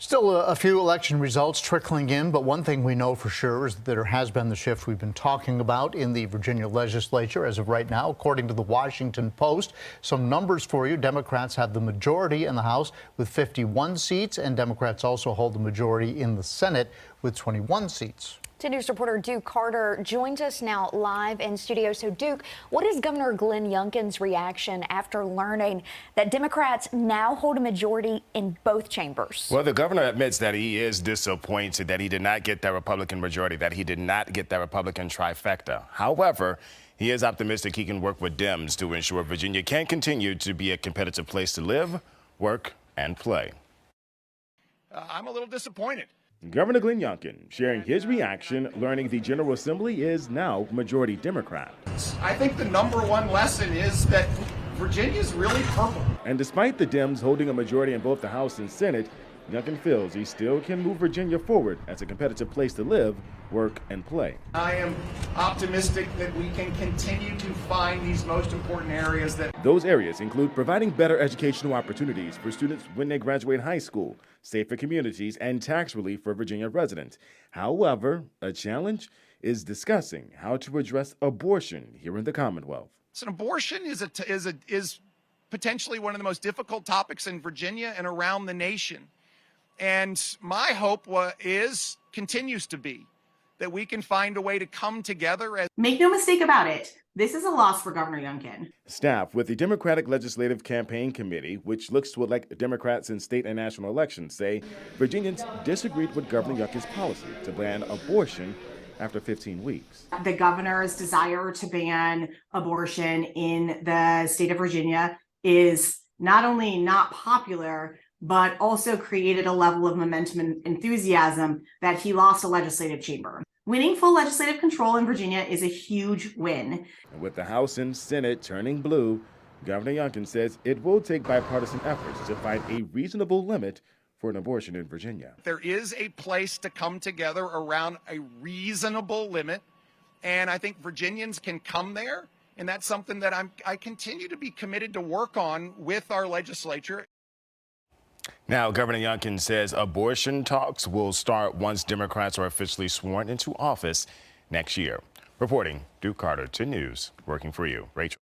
Still a few election results trickling in, but one thing we know for sure is that there has been the shift we've been talking about in the Virginia legislature as of right now. According to the Washington Post, some numbers for you. Democrats have the majority in the House with 51 seats, and Democrats also hold the majority in the Senate with 21 seats. 10 News reporter Duke Carter joins us now live in studio. So, Duke, what is Governor Glenn Youngkin's reaction after learning that Democrats now hold a majority in both chambers? Well, the governor admits that he is disappointed that he did not get that Republican majority, that he did not get that Republican trifecta. However, he is optimistic he can work with Dems to ensure Virginia can continue to be a competitive place to live, work, and play. I'm a little disappointed. Governor Glenn Youngkin sharing his reaction learning the General Assembly is now majority Democrat. I think the number one lesson is that Virginia's really purple. And despite the Dems holding a majority in both the House and Senate, Youngkin feels he still can move Virginia forward as a competitive place to live, work, and play. I am optimistic that we can continue to find these most important areas. Those areas include providing better educational opportunities for students when they graduate high school, safer communities, and tax relief for Virginia residents. However, a challenge is discussing how to address abortion here in the Commonwealth. So abortion is potentially one of the most difficult topics in Virginia and around the nation. And my hope continues to be that we can find a way to come together. Make no mistake about it, this is a loss for Governor Youngkin. Staff with the Democratic Legislative Campaign Committee, which looks to elect Democrats in state and national elections, say Virginians disagreed with Governor Youngkin's policy to ban abortion after 15 weeks. The governor's desire to ban abortion in the state of Virginia is not only not popular, but also created a level of momentum and enthusiasm that he lost a legislative chamber. Winning full legislative control in Virginia is a huge win. And with the House and Senate turning blue, Governor Youngkin says it will take bipartisan efforts to find a reasonable limit for an abortion in Virginia. There is a place to come together around a reasonable limit, and I think Virginians can come there, and that's something that I continue to be committed to work on with our legislature. Now, Governor Youngkin says abortion talks will start once Democrats are officially sworn into office next year. Reporting, Duke Carter, 10 News, working for you. Rachel.